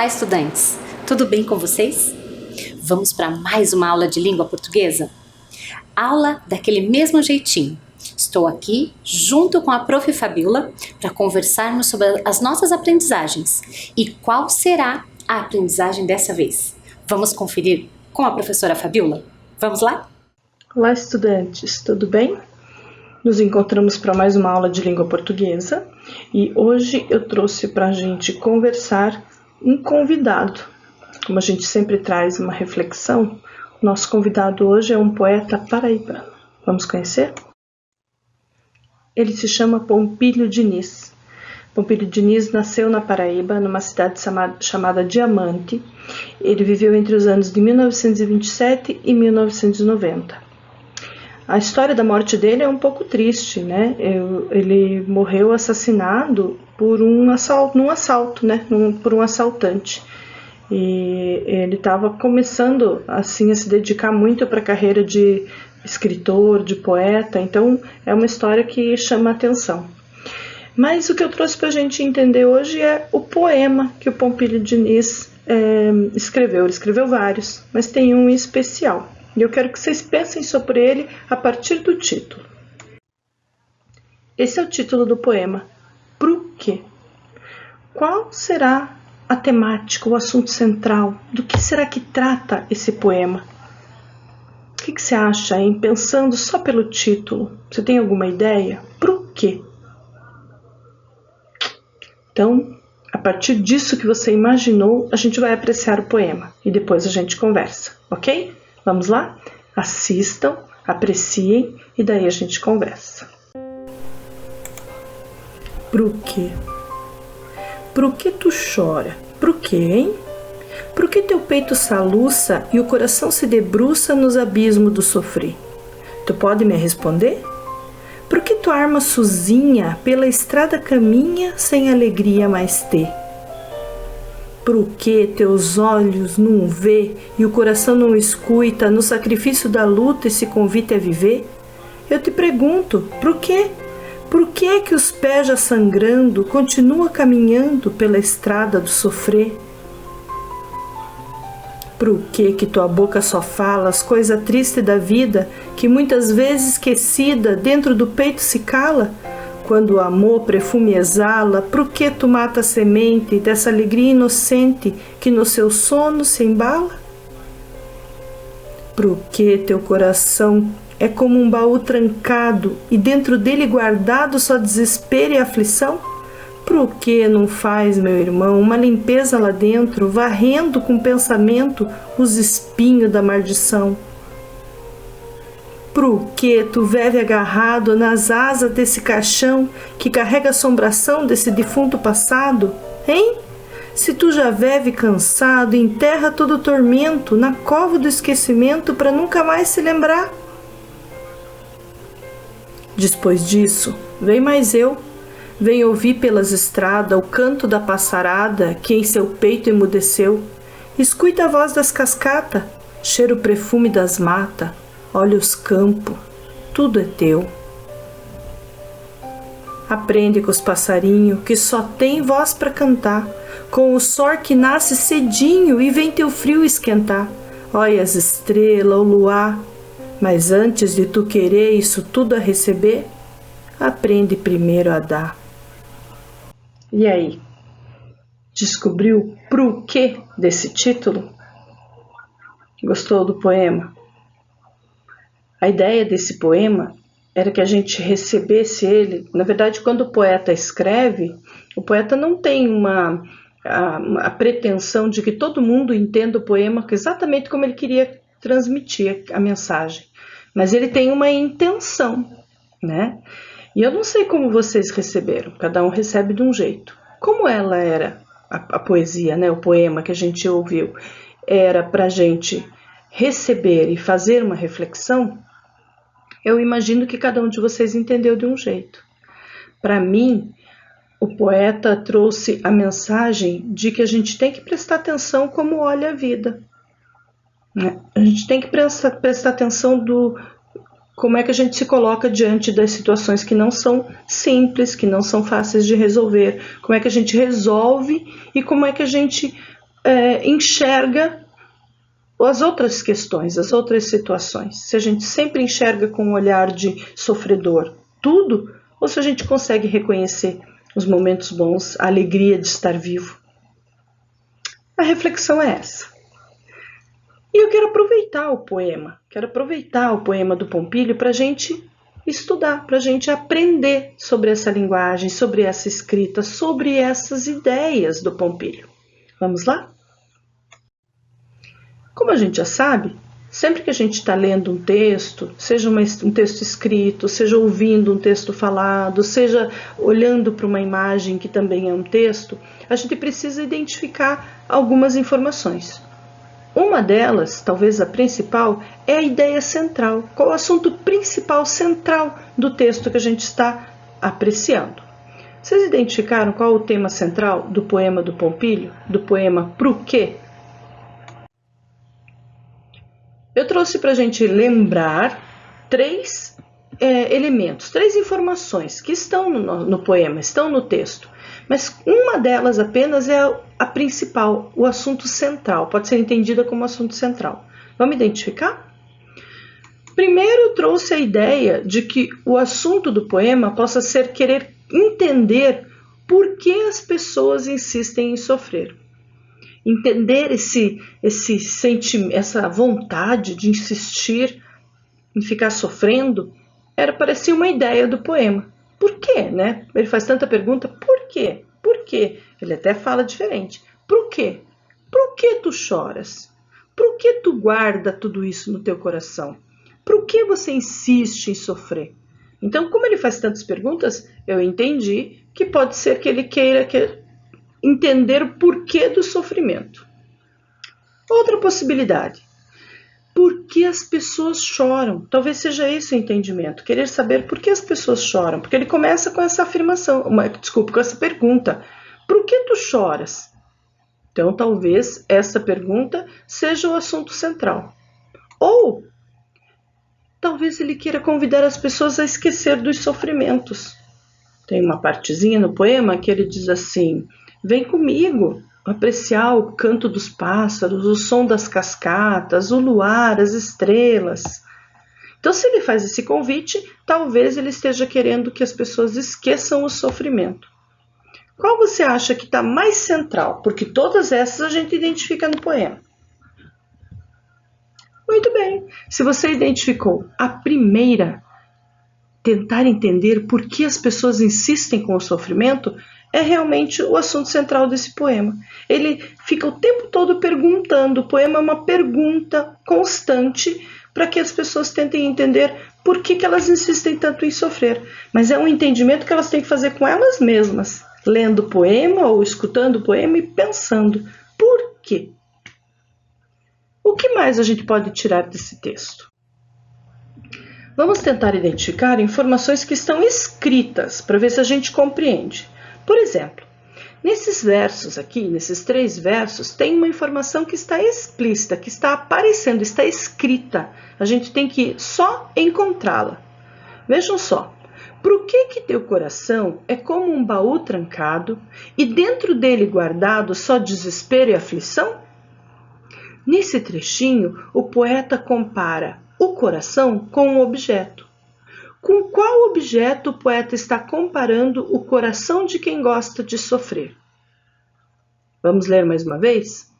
Olá, estudantes! Tudo bem com vocês? Vamos para mais uma aula de língua portuguesa? Aula daquele mesmo jeitinho. Estou aqui junto com a Prof. Fabiola para conversarmos sobre as nossas aprendizagens. E qual será a aprendizagem dessa vez? Vamos conferir com a professora Fabiola? Vamos lá? Olá, estudantes! Tudo bem? Nos encontramos para mais uma aula de língua portuguesa e hoje eu trouxe para a gente conversar um convidado. Como a gente sempre traz uma reflexão, o nosso convidado hoje é um poeta paraibano. Vamos conhecer? Ele se chama Pompílio Diniz. Pompílio Diniz nasceu na Paraíba, numa cidade chamada Diamante. Ele viveu entre os anos de 1927 e 1990. A história da morte dele é um pouco triste, né? Ele morreu assassinado por um assalto, né? Por um assaltante. E ele estava começando assim a se dedicar muito para a carreira de escritor, de poeta. Então é uma história que chama a atenção. Mas o que eu trouxe para a gente entender hoje é o poema que o Pompílio Diniz escreveu. Ele escreveu vários, mas tem um em especial. E eu quero que vocês pensem sobre ele a partir do título. Esse é o título do poema. Pro quê? Qual será a temática, o assunto central? Do que será que trata esse poema? O que você acha, hein? Pensando só pelo título. Você tem alguma ideia? Pro quê? Então, a partir disso que você imaginou, a gente vai apreciar o poema. E depois a gente conversa, ok? Vamos lá? Assistam, apreciem e daí a gente conversa. Pro quê? Pro que tu chora? Pro quê, hein? Pro que teu peito saluça e o coração se debruça nos abismos do sofrer? Tu pode me responder? Pro que tua alma sozinha pela estrada caminha sem alegria mais ter? Pro que teus olhos não vê e o coração não escuta no sacrifício da luta esse convite a viver? Eu te pergunto, pro quê? Por que que os pés já sangrando continua caminhando pela estrada do sofrer? Pro que tua boca só fala as coisas tristes da vida que muitas vezes esquecida dentro do peito se cala? Quando o amor perfume exala, por que tu mata a semente dessa alegria inocente que no seu sono se embala? Por que teu coração é como um baú trancado e dentro dele guardado só desespero e aflição? Por que não faz, meu irmão, uma limpeza lá dentro, varrendo com pensamento os espinhos da maldição? Por que tu vive agarrado nas asas desse caixão que carrega a assombração desse defunto passado, hein? Se tu já vive cansado, enterra todo o tormento na cova do esquecimento para nunca mais se lembrar. Depois disso, vem mais eu, vem ouvir pelas estradas o canto da passarada que em seu peito emudeceu. Escuta a voz das cascatas, cheira o perfume das matas. Olha os campos, tudo é teu. Aprende com os passarinhos que só tem voz para cantar, com o sol que nasce cedinho e vem teu frio esquentar. Olha as estrelas, o luar, mas antes de tu querer isso tudo a receber, aprende primeiro a dar. E aí, descobriu pro quê desse título? Gostou do poema? A ideia desse poema era que a gente recebesse ele. Na verdade, quando o poeta escreve, o poeta não tem a pretensão de que todo mundo entenda o poema exatamente como ele queria transmitir a mensagem. Mas ele tem uma intenção, né? E eu não sei como vocês receberam, cada um recebe de um jeito. Como ela era, a poesia, né? O poema que a gente ouviu, era para a gente receber e fazer uma reflexão, eu imagino que cada um de vocês entendeu de um jeito. Para mim, o poeta trouxe a mensagem de que a gente tem que prestar atenção como olha a vida. Né? A gente tem que prestar atenção como é que a gente se coloca diante das situações que não são simples, que não são fáceis de resolver. Como é que a gente resolve e como é que a gente enxerga as outras questões, as outras situações. Se a gente sempre enxerga com um olhar de sofredor tudo, ou se a gente consegue reconhecer os momentos bons, a alegria de estar vivo. A reflexão é essa. E eu quero aproveitar o poema do Pompílio para a gente estudar, para a gente aprender sobre essa linguagem, sobre essa escrita, sobre essas ideias do Pompílio. Vamos lá? Como a gente já sabe, sempre que a gente está lendo um texto, seja um texto escrito, seja ouvindo um texto falado, seja olhando para uma imagem que também é um texto, a gente precisa identificar algumas informações. Uma delas, talvez a principal, é a ideia central. Qual é o assunto principal, central do texto que a gente está apreciando? Vocês identificaram qual é o tema central do poema do Pompílio? Do poema Pro quê? Eu trouxe para a gente lembrar três elementos, três informações que estão no poema, estão no texto. Mas uma delas apenas é a principal, o assunto central, pode ser entendida como assunto central. Vamos identificar? Primeiro eu trouxe a ideia de que o assunto do poema possa ser querer entender por que as pessoas insistem em sofrer. Entender essa vontade de insistir em ficar sofrendo, parecia uma ideia do poema. Por quê, né? Ele faz tanta pergunta, por quê? Por quê? Ele até fala diferente. Por quê? Por que tu choras? Por que tu guarda tudo isso no teu coração? Por que você insiste em sofrer? Então, como ele faz tantas perguntas, eu entendi que pode ser que ele queira entender o porquê do sofrimento. Outra possibilidade. Por que as pessoas choram? Talvez seja esse o entendimento, querer saber por que as pessoas choram. Porque ele começa com essa afirmação, com essa pergunta. Por que tu choras? Então, talvez essa pergunta seja o assunto central. Ou, talvez ele queira convidar as pessoas a esquecer dos sofrimentos. Tem uma partezinha no poema que ele diz assim: vem comigo apreciar o canto dos pássaros, o som das cascatas, o luar, as estrelas. Então, se ele faz esse convite, talvez ele esteja querendo que as pessoas esqueçam o sofrimento. Qual você acha que está mais central? Porque todas essas a gente identifica no poema. Muito bem. Se você identificou a primeira, tentar entender por que as pessoas insistem com o sofrimento, é realmente o assunto central desse poema. Ele fica o tempo todo perguntando, o poema é uma pergunta constante para que as pessoas tentem entender por que elas insistem tanto em sofrer. Mas é um entendimento que elas têm que fazer com elas mesmas, lendo o poema ou escutando o poema e pensando, por quê? O que mais a gente pode tirar desse texto? Vamos tentar identificar informações que estão escritas para ver se a gente compreende. Por exemplo, nesses versos aqui, nesses 3 versos, tem uma informação que está explícita, que está aparecendo, está escrita. A gente tem que só encontrá-la. Vejam só. Por que teu coração é como um baú trancado e dentro dele guardado só desespero e aflição? Nesse trechinho, o poeta compara o coração com um objeto. Com qual objeto o poeta está comparando o coração de quem gosta de sofrer? Vamos ler mais uma vez?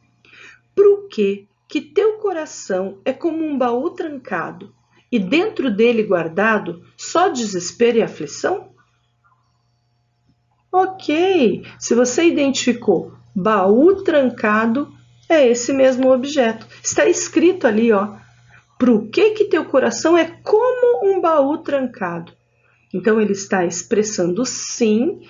Por que teu coração é como um baú trancado e dentro dele guardado só desespero e aflição? Ok, se você identificou baú trancado, é esse mesmo objeto. Está escrito ali, ó. Por que teu coração é como um baú trancado? Então, ele está expressando, sim,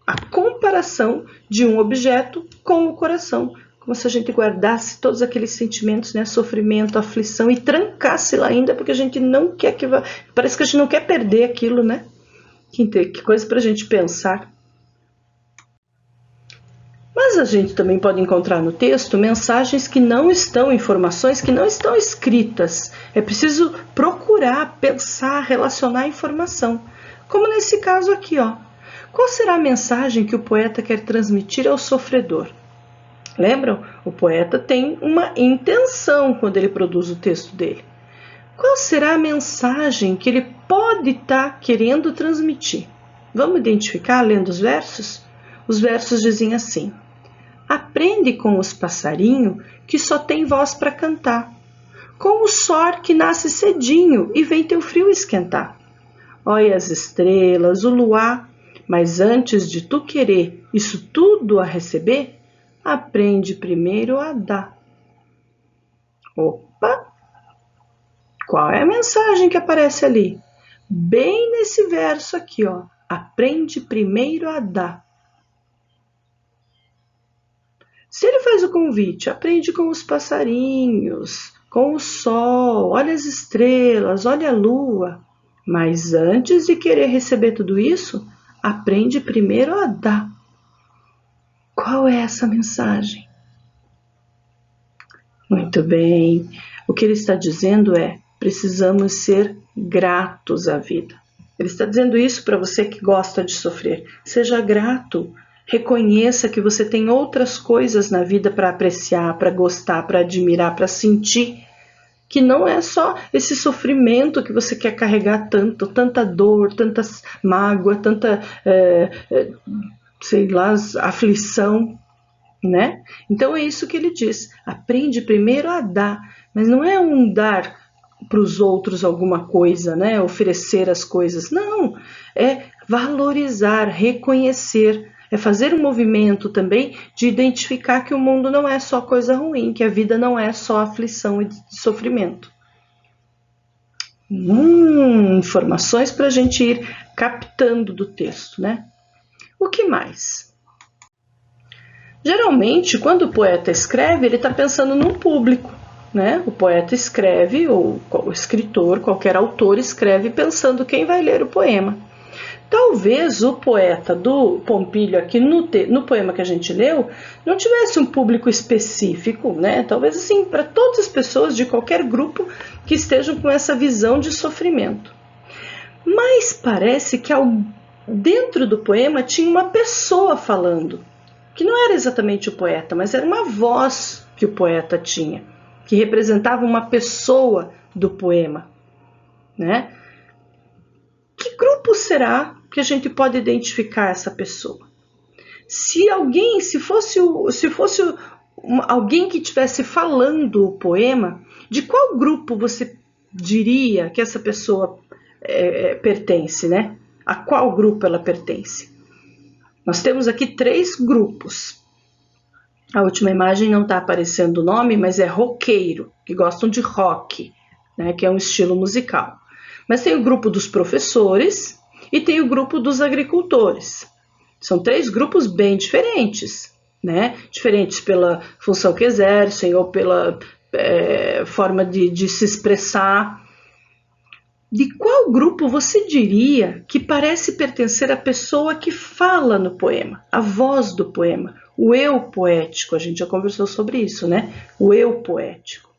a comparação de um objeto com o coração. Como se a gente guardasse todos aqueles sentimentos, né? Sofrimento, aflição, e trancasse lá ainda, porque a gente não quer que... Parece que a gente não quer perder aquilo, né? Que coisa para a gente pensar. Mas a gente também pode encontrar no texto mensagens que não estão, informações que não estão escritas. É preciso procurar, pensar, relacionar a informação. Como nesse caso aqui, ó. Qual será a mensagem que o poeta quer transmitir ao sofredor? Lembram? O poeta tem uma intenção quando ele produz o texto dele. Qual será a mensagem que ele pode estar querendo transmitir? Vamos identificar lendo os versos? Os versos dizem assim: aprende com os passarinhos que só tem voz para cantar, com o sol que nasce cedinho e vem teu frio esquentar. Olha as estrelas, o luar, mas antes de tu querer isso tudo a receber, aprende primeiro a dar. Opa! Qual é a mensagem que aparece ali? Bem nesse verso aqui, ó. Aprende primeiro a dar. Se ele faz o convite, aprende com os passarinhos, com o sol, olha as estrelas, olha a lua. Mas antes de querer receber tudo isso, aprende primeiro a dar. Qual é essa mensagem? Muito bem. O que ele está dizendo é: precisamos ser gratos à vida. Ele está dizendo isso para você que gosta de sofrer. Seja grato. Reconheça que você tem outras coisas na vida para apreciar, para gostar, para admirar, para sentir. Que não é só esse sofrimento que você quer carregar tanto, tanta dor, tanta mágoa, tanta, sei lá, aflição, né? Então é isso que ele diz. Aprende primeiro a dar, mas não é um dar para os outros alguma coisa, né? Oferecer as coisas. Não, é valorizar, reconhecer. É fazer um movimento também de identificar que o mundo não é só coisa ruim, que a vida não é só aflição e sofrimento. Informações para a gente ir captando do texto, né? O que mais? Geralmente, quando o poeta escreve, ele está pensando num público, né? O poeta escreve, ou o escritor, qualquer autor escreve pensando quem vai ler o poema. Talvez o poeta do Pompilho aqui no poema que a gente leu não tivesse um público específico, né? Talvez assim, para todas as pessoas de qualquer grupo que estejam com essa visão de sofrimento. Mas parece que dentro do poema tinha uma pessoa falando, que não era exatamente o poeta, mas era uma voz que o poeta tinha, que representava uma pessoa do poema, né? Que grupo será que a gente pode identificar essa pessoa? Se fosse alguém que estivesse falando o poema, de qual grupo você diria que essa pessoa pertence, né? A qual grupo ela pertence? Nós temos aqui 3 grupos. A última imagem não está aparecendo o nome, mas é roqueiro, que gostam de rock, né? Que é um estilo musical. Mas tem o grupo dos professores e tem o grupo dos agricultores. São 3 grupos bem diferentes, né? Diferentes pela função que exercem ou pela forma de se expressar. De qual grupo você diria que parece pertencer à pessoa que fala no poema, a voz do poema, o eu poético? A gente já conversou sobre isso, né? O eu poético.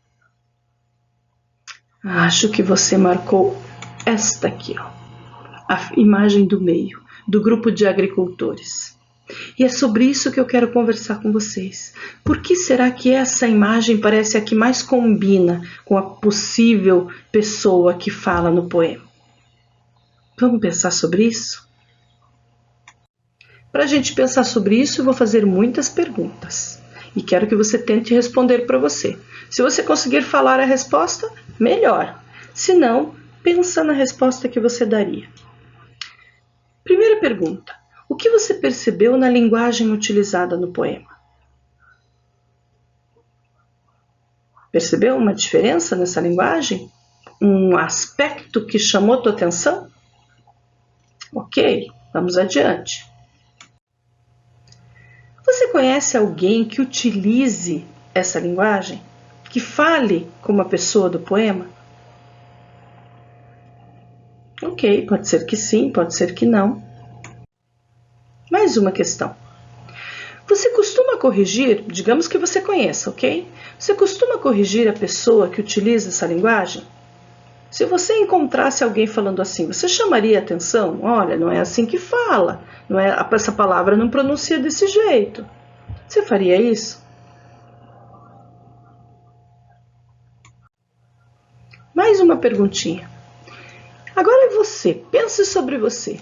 Acho que você marcou esta aqui, ó, a imagem do meio, do grupo de agricultores. E é sobre isso que eu quero conversar com vocês. Por que será que essa imagem parece a que mais combina com a possível pessoa que fala no poema? Vamos pensar sobre isso? Para a gente pensar sobre isso, eu vou fazer muitas perguntas. E quero que você tente responder para você. Se você conseguir falar a resposta, melhor. Se não, pensa na resposta que você daria. Primeira pergunta: o que você percebeu na linguagem utilizada no poema? Percebeu uma diferença nessa linguagem? Um aspecto que chamou tua atenção? Ok, vamos adiante. Você conhece alguém que utilize essa linguagem? Que fale como a pessoa do poema? Ok, pode ser que sim, pode ser que não. Mais uma questão. Você costuma corrigir, digamos que você conheça, ok? Você costuma corrigir a pessoa que utiliza essa linguagem? Se você encontrasse alguém falando assim, você chamaria atenção? Olha, não é assim que fala, essa palavra não pronuncia desse jeito. Você faria isso? mais uma perguntinha. Agora é você, pense sobre você.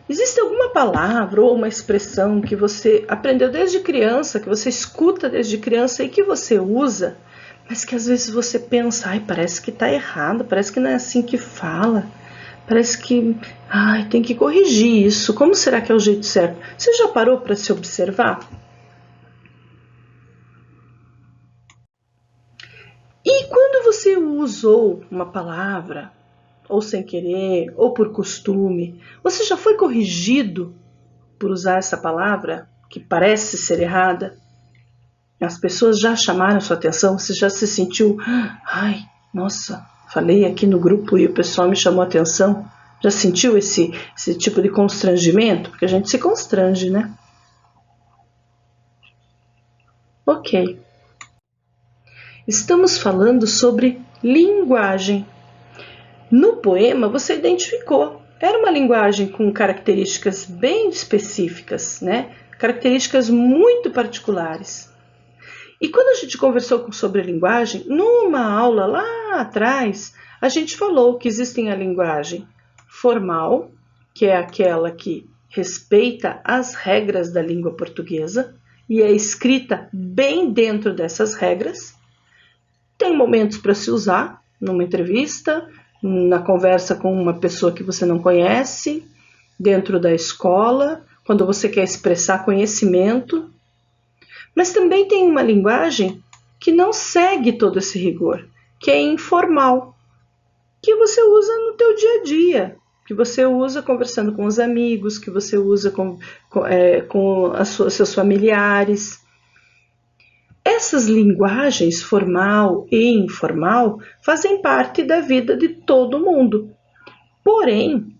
Existe alguma palavra ou uma expressão que você aprendeu desde criança, que você escuta desde criança e que você usa, mas que às vezes você pensa, ai, parece que está errado, parece que não é assim que fala, parece que, ai, tem que corrigir isso, como será que é o jeito certo? Você já parou para se observar? E quando você usou uma palavra, ou sem querer, ou por costume, você já foi corrigido por usar essa palavra que parece ser errada? As pessoas já chamaram sua atenção? Você já se sentiu, ai, nossa, falei aqui no grupo e o pessoal me chamou a atenção? Já sentiu esse tipo de constrangimento? Porque a gente se constrange, né? Ok. Estamos falando sobre linguagem. No poema você identificou, era uma linguagem com características bem específicas, né? Características muito particulares. E quando a gente conversou sobre linguagem, numa aula lá atrás, a gente falou que existem a linguagem formal, que é aquela que respeita as regras da língua portuguesa e é escrita bem dentro dessas regras. Tem momentos para se usar, numa entrevista, na conversa com uma pessoa que você não conhece, dentro da escola, quando você quer expressar conhecimento. Mas também tem uma linguagem que não segue todo esse rigor, que é informal, que você usa no teu dia a dia, que você usa conversando com os amigos, que você usa com seus familiares. Essas linguagens, formal e informal, fazem parte da vida de todo mundo. Porém,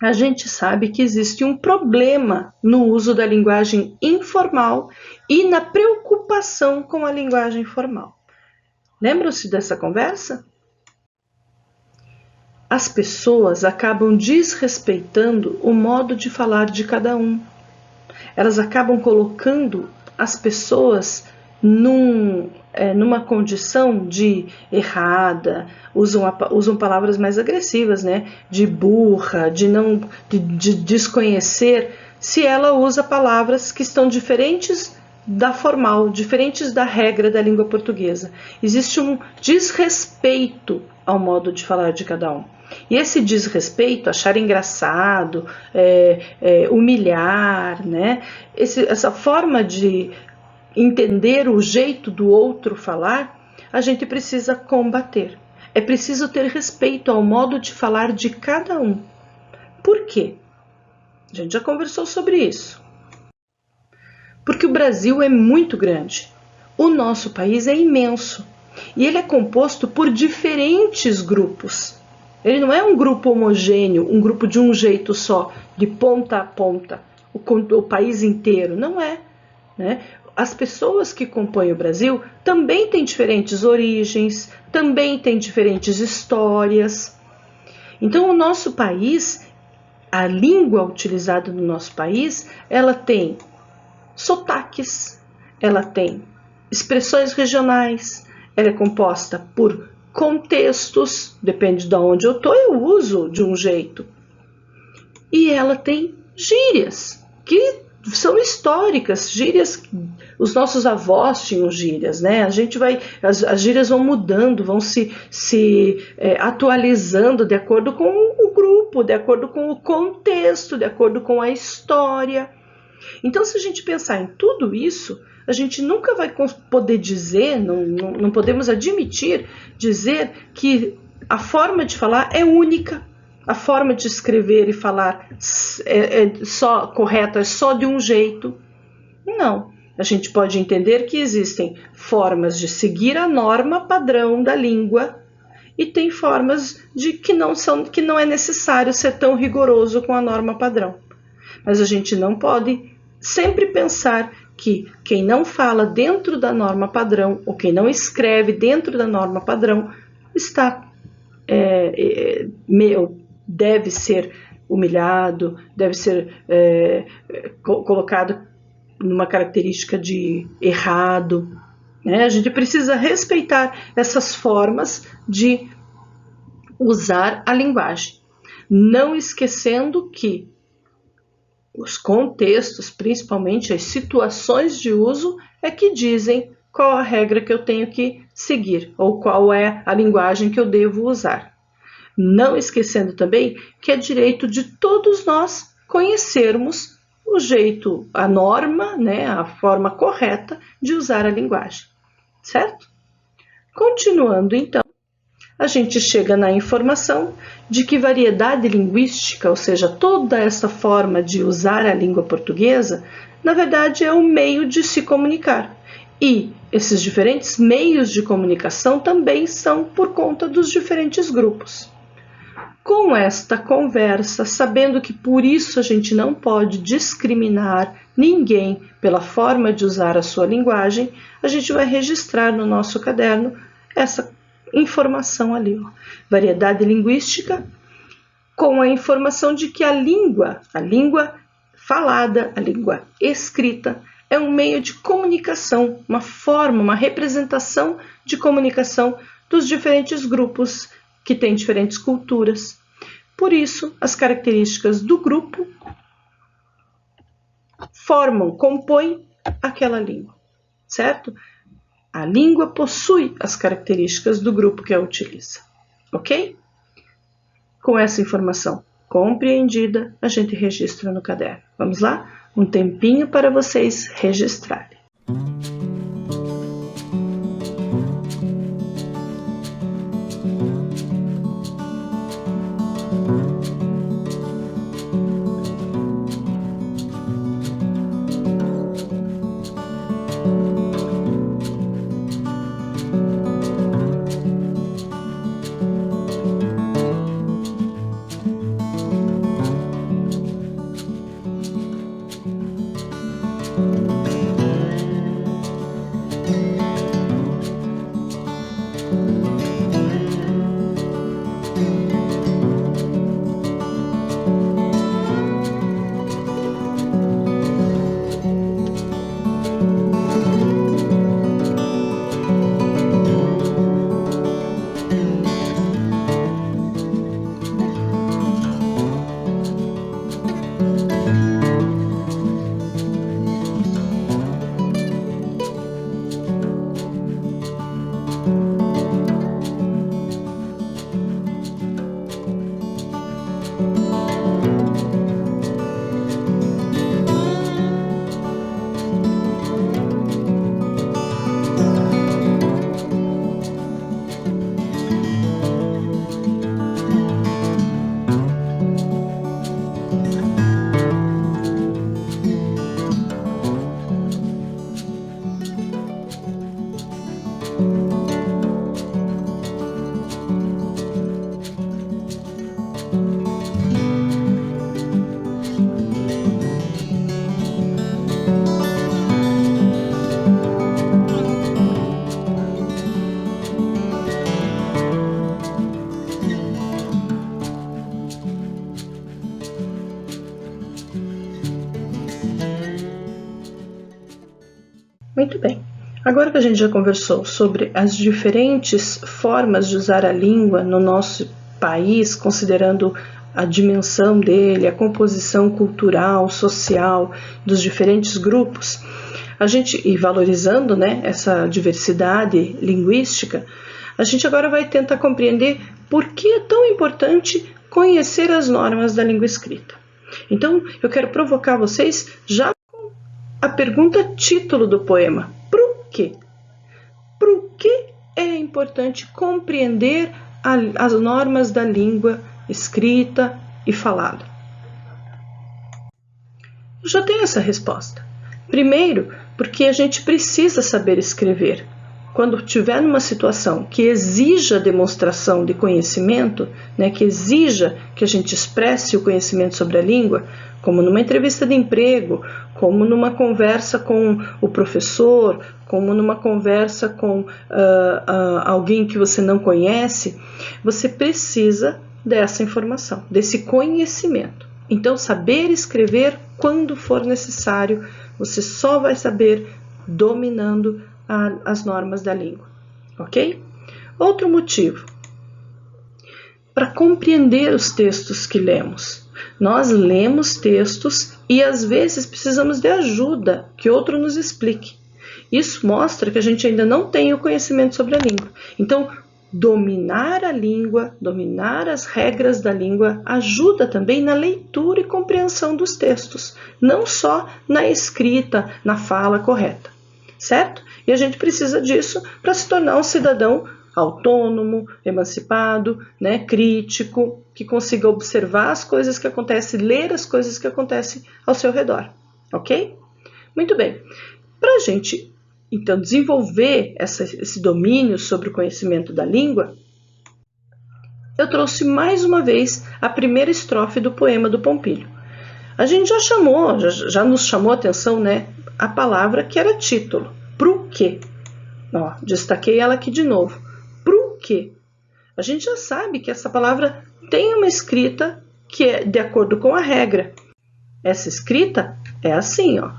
a gente sabe que existe um problema no uso da linguagem informal e na preocupação com a linguagem formal. Lembram-se dessa conversa? As pessoas acabam desrespeitando o modo de falar de cada um. Elas acabam colocando as pessoas numa condição de errada, usam palavras mais agressivas, né? De burra, de desconhecer, se ela usa palavras que estão diferentes da formal, diferentes da regra da língua portuguesa. Existe um desrespeito ao modo de falar de cada um. E esse desrespeito, achar engraçado, humilhar, né? Essa forma de entender o jeito do outro falar, a gente precisa combater. É preciso ter respeito ao modo de falar de cada um. Por quê? A gente já conversou sobre isso. Porque o Brasil é muito grande. O nosso país é imenso. E ele é composto por diferentes grupos. Ele não é um grupo homogêneo, um grupo de um jeito só, de ponta a ponta, o país inteiro. Não é, né? As pessoas que compõem o Brasil também têm diferentes origens, também têm diferentes histórias. Então, o nosso país, a língua utilizada no nosso país, ela tem sotaques, ela tem expressões regionais, ela é composta por contextos, depende de onde eu estou, eu uso de um jeito. E ela tem gírias, que são históricas, gírias, os nossos avós tinham gírias, né? As gírias vão mudando, vão se atualizando de acordo com o grupo, de acordo com o contexto, de acordo com a história. Então, se a gente pensar em tudo isso, a gente nunca vai poder dizer, não podemos dizer que a forma de falar é única, a forma de escrever e falar é só correta, é só de um jeito. Não, a gente pode entender que existem formas de seguir a norma padrão da língua e tem formas que não é necessário ser tão rigoroso com a norma padrão. Mas a gente não pode sempre pensar que quem não fala dentro da norma padrão ou quem não escreve dentro da norma padrão deve ser humilhado, deve ser colocado numa característica de errado, né? A gente precisa respeitar essas formas de usar a linguagem, não esquecendo que os contextos, principalmente as situações de uso, é que dizem qual a regra que eu tenho que seguir ou qual é a linguagem que eu devo usar. Não esquecendo também que é direito de todos nós conhecermos o jeito, a norma, né, a forma correta de usar a linguagem, certo? Continuando então, a gente chega na informação de que variedade linguística, ou seja, toda essa forma de usar a língua portuguesa, na verdade é um meio de se comunicar. E esses diferentes meios de comunicação também são por conta dos diferentes grupos. Com esta conversa, sabendo que por isso a gente não pode discriminar ninguém pela forma de usar a sua linguagem, a gente vai registrar no nosso caderno essa informação ali, ó. Variedade linguística, com a informação de que a língua falada, a língua escrita, é um meio de comunicação, uma forma, uma representação de comunicação dos diferentes grupos que têm diferentes culturas. Por isso, as características do grupo compõem aquela língua, certo? A língua possui as características do grupo que a utiliza, ok? Com essa informação compreendida, a gente registra no caderno. Vamos lá? Um tempinho para vocês registrarem. Muito bem. Agora que a gente já conversou sobre as diferentes formas de usar a língua no nosso país, considerando a dimensão dele, a composição cultural, social dos diferentes grupos, e valorizando, né, essa diversidade linguística, a gente agora vai tentar compreender por que é tão importante conhecer as normas da língua escrita. Então, eu quero provocar vocês já com a pergunta título do poema. Por quê? Por que é importante compreender as normas da língua escrita e falada? Eu já tenho essa resposta. Primeiro, porque a gente precisa saber escrever. Quando estiver numa situação que exija demonstração de conhecimento, né, que exija que a gente expresse o conhecimento sobre a língua, como numa entrevista de emprego, como numa conversa com o professor, como numa conversa com alguém que você não conhece, você precisa dessa informação, desse conhecimento. Então, saber escrever quando for necessário, você só vai saber dominando as normas da língua, ok? Outro motivo. para compreender os textos que lemos. Nós lemos textos e às vezes precisamos de ajuda, que outro nos explique. Isso mostra que a gente ainda não tem o conhecimento sobre a língua. Então, dominar a língua, dominar as regras da língua, ajuda também na leitura e compreensão dos textos, não só na escrita, na fala correta, certo? E a gente precisa disso para se tornar um cidadão autônomo, emancipado, né, crítico, que consiga observar as coisas que acontecem, ler as coisas que acontecem ao seu redor, ok? Muito bem. Para a gente, então, desenvolver esse domínio sobre o conhecimento da língua, eu trouxe mais uma vez a primeira estrofe do poema do Pompilho. A gente já nos chamou a atenção, né, a palavra que era título, pro quê? Ó, destaquei ela aqui de novo. Pro quê? A gente já sabe que essa palavra tem uma escrita que é de acordo com a regra. Essa escrita é assim, ó,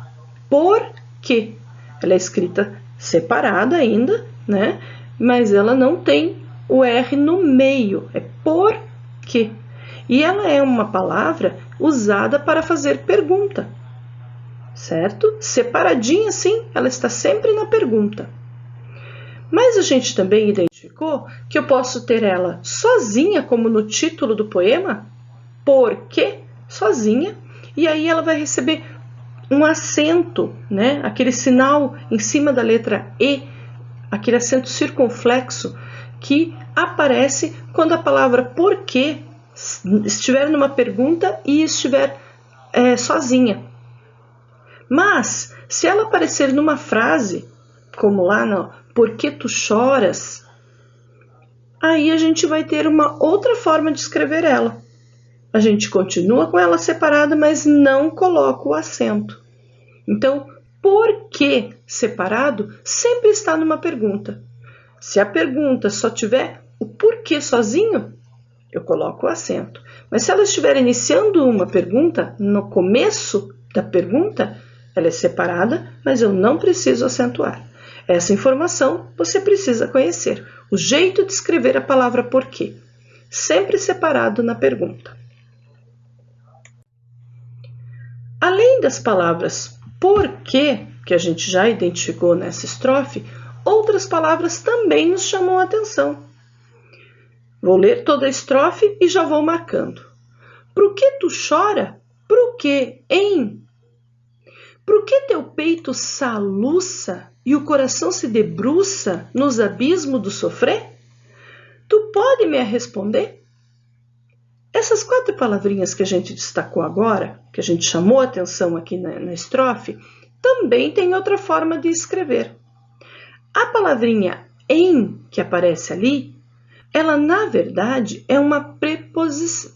por quê? Ela é escrita separada ainda, né? Mas ela não tem o R no meio, é por quê? E ela é uma palavra usada para fazer pergunta, certo? Separadinha assim, ela está sempre na pergunta. Mas a gente também identificou que eu posso ter ela sozinha, como no título do poema, porque sozinha, e aí ela vai receber um acento, né? Aquele sinal em cima da letra E, aquele acento circunflexo que aparece quando a palavra porquê estiver numa pergunta e estiver sozinha. Mas, se ela aparecer numa frase, como lá no por que tu choras, aí a gente vai ter uma outra forma de escrever ela. A gente continua com ela separada, mas não coloca o acento. Então, por que separado sempre está numa pergunta. Se a pergunta só tiver o porquê sozinho, eu coloco o acento. Mas se ela estiver iniciando uma pergunta, no começo da pergunta, ela é separada, mas eu não preciso acentuar. Essa informação você precisa conhecer. O jeito de escrever a palavra porquê, sempre separado na pergunta. Além das palavras porquê, que a gente já identificou nessa estrofe, outras palavras também nos chamam a atenção. Vou ler toda a estrofe e já vou marcando. Por que tu chora? Por que, hein? Por que teu peito soluça e o coração se debruça nos abismos do sofrer? Tu pode me responder? Essas 4 palavrinhas que a gente destacou agora, que a gente chamou a atenção aqui na estrofe, também tem outra forma de escrever. A palavrinha em, que aparece ali, ela na verdade é uma preposição.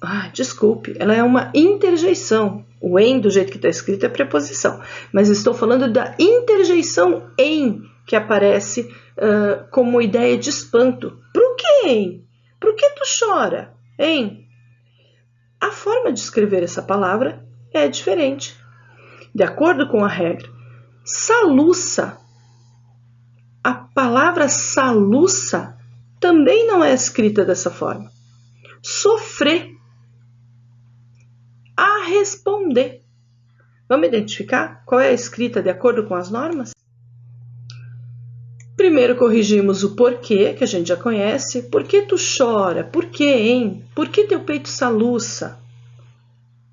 Ela é uma interjeição. O em, do jeito que está escrito, é preposição. Mas estou falando da interjeição em, que aparece como ideia de espanto. Por que, hein? Por que tu chora, hein? A forma de escrever essa palavra é diferente. De acordo com a regra, saluça. A palavra saluça também não é escrita dessa forma. Sofrer. A responder. Vamos identificar qual é a escrita de acordo com as normas? Primeiro corrigimos o porquê, que a gente já conhece. Por que tu chora? Por que, hein? Por que teu peito soluça?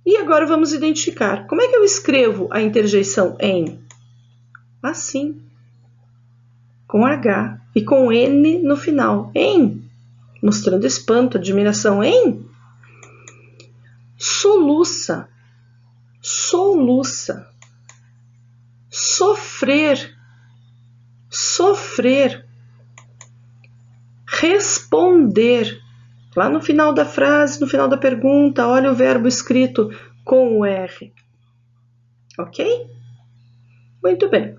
E agora vamos identificar. Como é que eu escrevo a interjeição em? Assim. Com H e com N no final. Em. Mostrando espanto, admiração. Em. Soluça. Soluça. Sofrer. Sofrer, responder. Lá no final da frase, no final da pergunta, olha o verbo escrito com o R. Ok? Muito bem.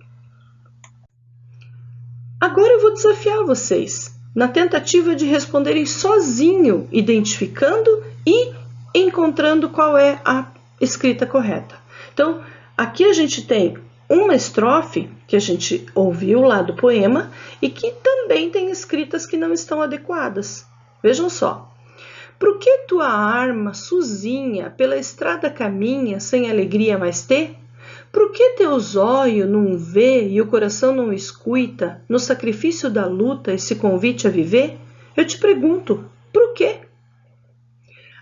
Agora eu vou desafiar vocês na tentativa de responderem sozinho, identificando e encontrando qual é a escrita correta. Então, aqui a gente tem uma estrofe que a gente ouviu lá do poema e que também tem escritas que não estão adequadas. Vejam só. Por que tua arma, Suzinha, pela estrada caminha, sem alegria mais ter? Por que teus olhos não vê e o coração não escuta, no sacrifício da luta, esse convite a viver? Eu te pergunto, por quê?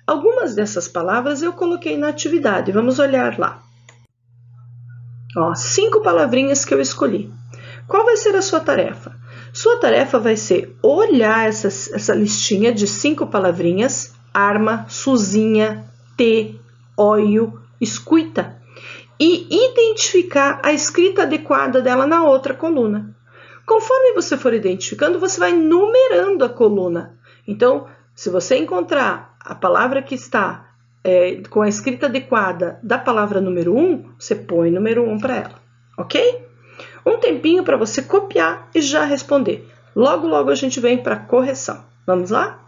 Algumas dessas palavras eu coloquei na atividade, vamos olhar lá. 5 palavrinhas que eu escolhi. Qual vai ser a sua tarefa? Sua tarefa vai ser olhar essa listinha de 5 palavrinhas, arma, Suzinha, olho, escuta, e identificar a escrita adequada dela na outra coluna. Conforme você for identificando, você vai numerando a coluna. Então, se você encontrar a palavra que está com a escrita adequada da palavra número 1, você põe número 1 para ela, ok? Um tempinho para você copiar e já responder. Logo, logo a gente vem para a correção. Vamos lá?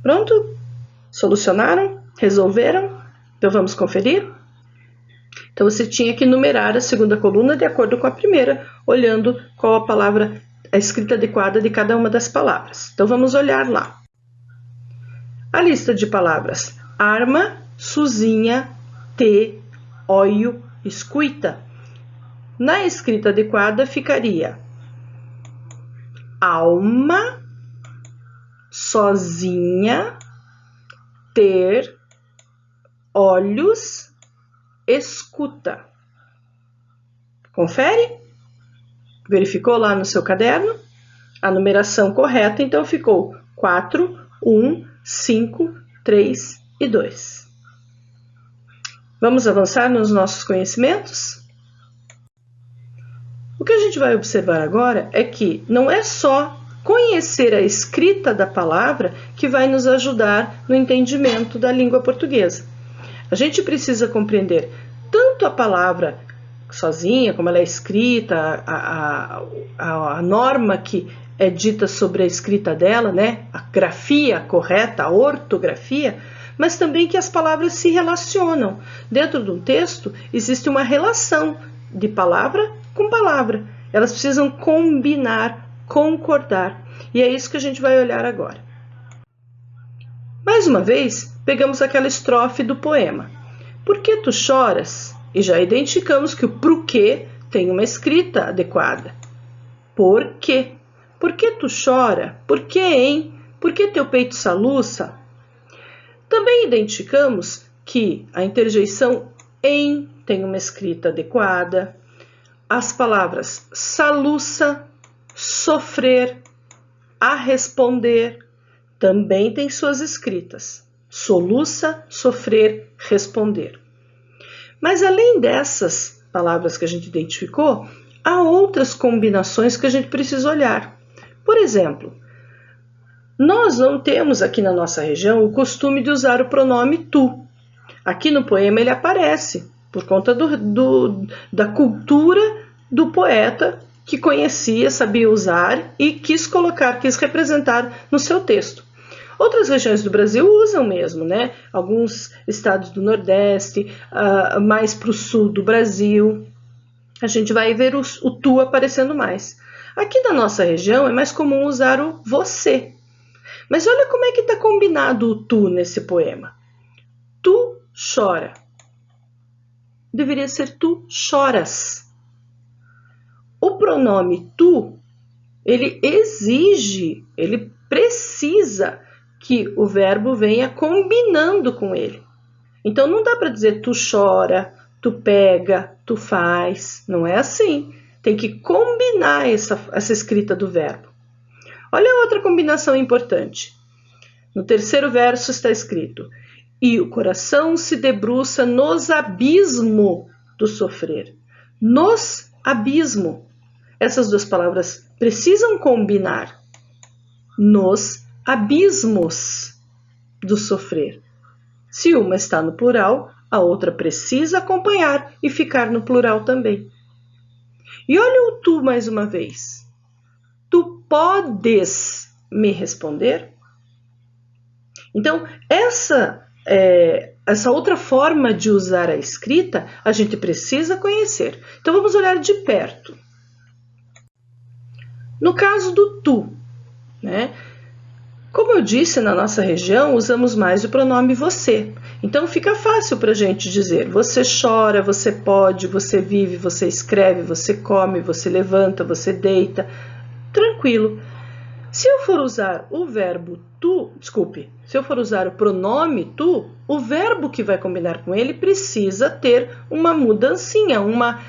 Pronto? Solucionaram? Resolveram? Então vamos conferir? Então você tinha que numerar a segunda coluna de acordo com a primeira, olhando qual a palavra, a escrita adequada de cada uma das palavras. Então vamos olhar lá. A lista de palavras: arma, Suzinha, olho, escuta. Na escrita adequada ficaria alma, sozinha, ter, olhos, escuta. Confere? Verificou lá no seu caderno? A numeração correta, então ficou 4, 1, 5, 3 e 2. Vamos avançar nos nossos conhecimentos? O que a gente vai observar agora é que não é só conhecer a escrita da palavra que vai nos ajudar no entendimento da língua portuguesa. A gente precisa compreender tanto a palavra sozinha, como ela é escrita, a norma que é dita sobre a escrita dela, né? A grafia correta, a ortografia, mas também que as palavras se relacionam. Dentro de um texto existe uma relação de palavra com palavra. Elas precisam combinar, concordar. E é isso que a gente vai olhar agora. Mais uma vez, pegamos aquela estrofe do poema. Por que tu choras? E já identificamos que o porquê tem uma escrita adequada. Por quê? Por que tu chora? Por que, hein? Por que teu peito soluça? Também identificamos que a interjeição em tem uma escrita adequada. As palavras soluça, sofrer, a responder também têm suas escritas. soluça, sofrer, responder. Mas além dessas palavras que a gente identificou, há outras combinações que a gente precisa olhar. Por exemplo, nós não temos aqui na nossa região o costume de usar o pronome tu. Aqui no poema ele aparece, por conta da cultura do poeta que conhecia, sabia usar e quis representar no seu texto. Outras regiões do Brasil usam mesmo, né? Alguns estados do Nordeste, mais para o sul do Brasil, a gente vai ver o tu aparecendo mais. Aqui na nossa região é mais comum usar o você. Mas olha como é que está combinado o tu nesse poema. Tu chora. Deveria ser tu choras. O pronome tu, ele exige, ele precisa que o verbo venha combinando com ele. Então não dá para dizer tu chora, tu pega, tu faz. Não é assim. Tem que combinar essa escrita do verbo. Olha outra combinação importante. No terceiro verso está escrito: e o coração se debruça nos abismos do sofrer. Nos abismo. Essas duas palavras precisam combinar. Nos abismos do sofrer. Se uma está no plural, a outra precisa acompanhar e ficar no plural também. E olha o tu mais uma vez. Tu podes me responder? Então, essa outra forma de usar a escrita, a gente precisa conhecer. Então, vamos olhar de perto. No caso do tu, né? Como eu disse, na nossa região, usamos mais o pronome você. Então, fica fácil para a gente dizer você chora, você pode, você vive, você escreve, você come, você levanta, você deita. Tranquilo. Se eu for usar o verbo tu, se eu for usar o pronome tu, o verbo que vai combinar com ele precisa ter uma mudancinha, uma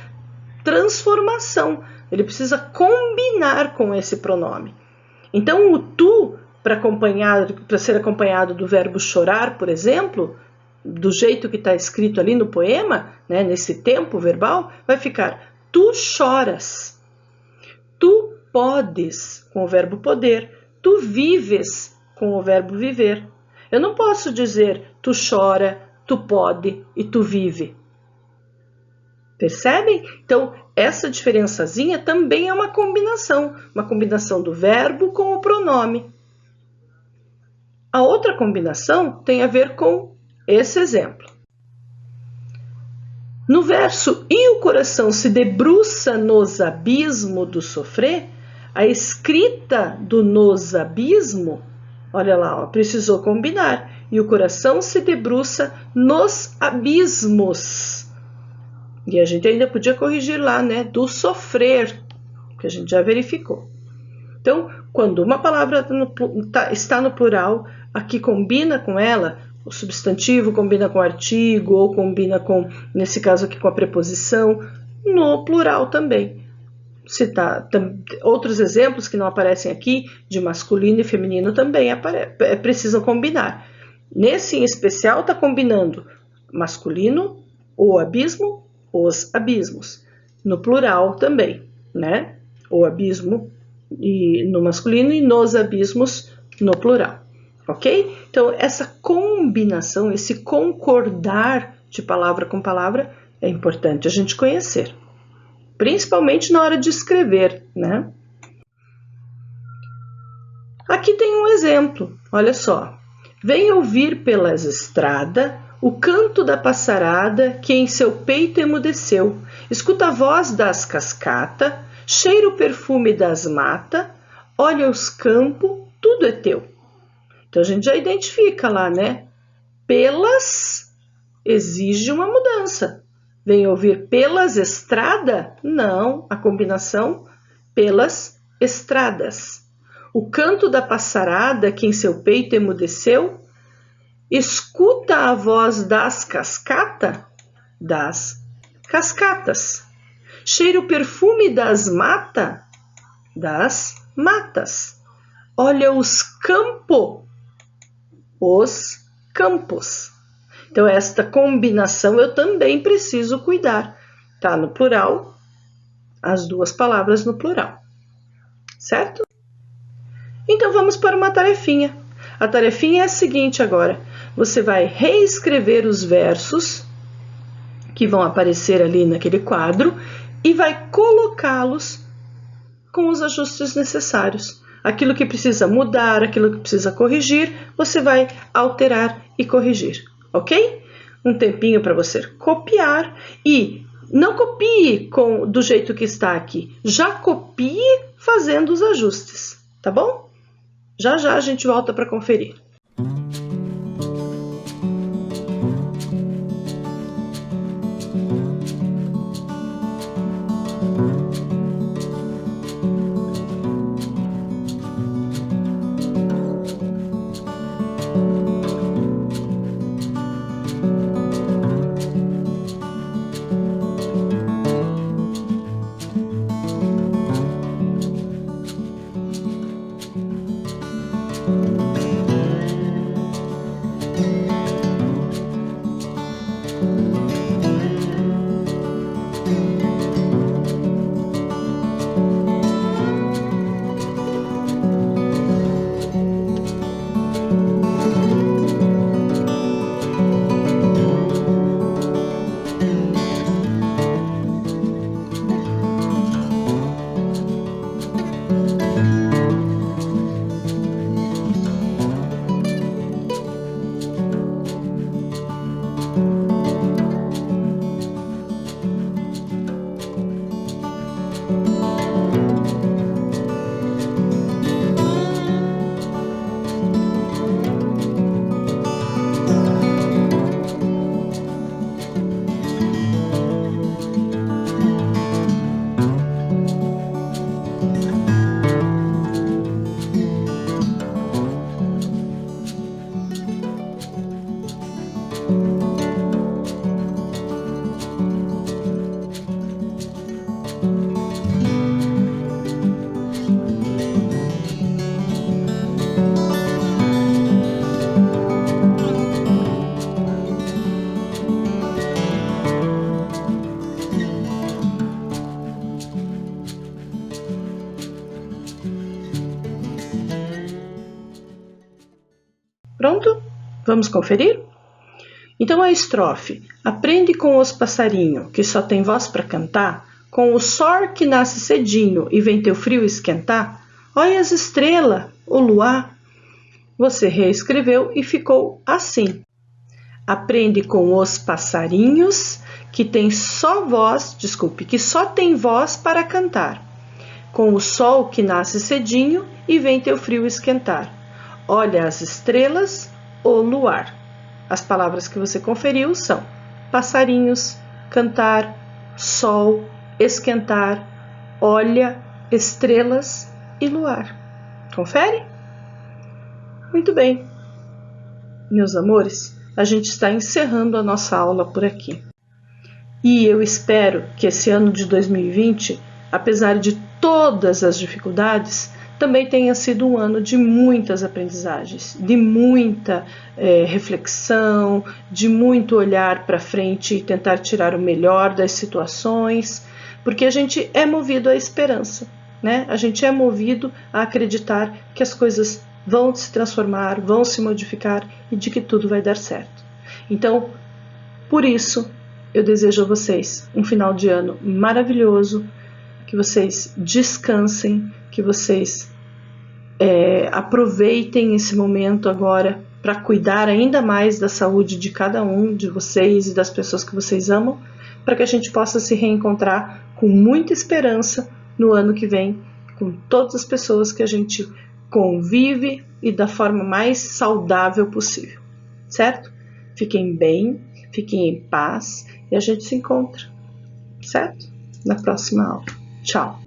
transformação. Ele precisa combinar com esse pronome. Então, o tu, para ser acompanhado do verbo chorar, por exemplo, do jeito que está escrito ali no poema, né, nesse tempo verbal, vai ficar tu choras, tu podes, com o verbo poder, tu vives, com o verbo viver. Eu não posso dizer tu chora, tu pode e tu vive. Percebem? Então, essa diferençazinha também é uma combinação do verbo com o pronome. A outra combinação tem a ver com esse exemplo. No verso, e o coração se debruça nos abismos do sofrer, a escrita do nos abismo, olha lá, precisou combinar. E o coração se debruça nos abismos. E a gente ainda podia corrigir lá, né, do sofrer, que a gente já verificou. Então, quando uma palavra está no plural, aqui combina com ela, o substantivo combina com o artigo, ou combina com, nesse caso aqui, com a preposição, no plural também. Outros exemplos que não aparecem aqui, de masculino e feminino, também precisam combinar. Nesse em especial está combinando masculino, o abismo, os abismos. No plural também, né? O abismo no masculino e nos abismos no plural. Ok? Então, essa combinação, esse concordar de palavra com palavra é importante a gente conhecer. Principalmente na hora de escrever, né? Aqui tem um exemplo, olha só. Vem ouvir pelas estradas o canto da passarada que em seu peito emudeceu. Escuta a voz das cascatas, cheira o perfume das matas, olha os campos, tudo é teu. Então a gente já identifica lá, né? Pelas exige uma mudança. Vem ouvir pelas estradas? Não, a combinação pelas estradas. O canto da passarada que em seu peito emudeceu, escuta a voz das cascatas? Das cascatas. Cheira o perfume das matas? Das matas. Olha os campos campos. Então, esta combinação eu também preciso cuidar. Tá no plural, as duas palavras no plural, certo? Então, vamos para uma tarefinha. A tarefinha é a seguinte agora. Você vai reescrever os versos que vão aparecer ali naquele quadro e vai colocá-los com os ajustes necessários. Aquilo que precisa mudar, aquilo que precisa corrigir, você vai alterar e corrigir, ok? Um tempinho para você copiar e não copie do jeito que está aqui, já copie fazendo os ajustes, tá bom? Já já a gente volta para conferir. Pronto? Vamos conferir? Então a estrofe: aprende com os passarinho que só tem voz para cantar, com o sol que nasce cedinho e vem teu frio esquentar, olha as estrelas, o luar. Você reescreveu e ficou assim: aprende com os passarinhos que só tem voz para cantar, com o sol que nasce cedinho e vem teu frio esquentar, olha as estrelas, o luar. As palavras que você conferiu são passarinhos, cantar, sol, esquentar, olha, estrelas e luar. Confere? Muito bem. Meus amores, a gente está encerrando a nossa aula por aqui. E eu espero que esse ano de 2020, apesar de todas as dificuldades, também tenha sido um ano de muitas aprendizagens, de muita reflexão, de muito olhar para frente e tentar tirar o melhor das situações, porque a gente é movido à esperança, né? A gente é movido a acreditar que as coisas vão se transformar, vão se modificar e de que tudo vai dar certo. Então, por isso, eu desejo a vocês um final de ano maravilhoso, que vocês descansem, que vocês aproveitem esse momento agora para cuidar ainda mais da saúde de cada um de vocês e das pessoas que vocês amam, para que a gente possa se reencontrar com muita esperança no ano que vem, com todas as pessoas que a gente convive e da forma mais saudável possível, certo? Fiquem bem, fiquem em paz e a gente se encontra, certo? Na próxima aula. Tchau!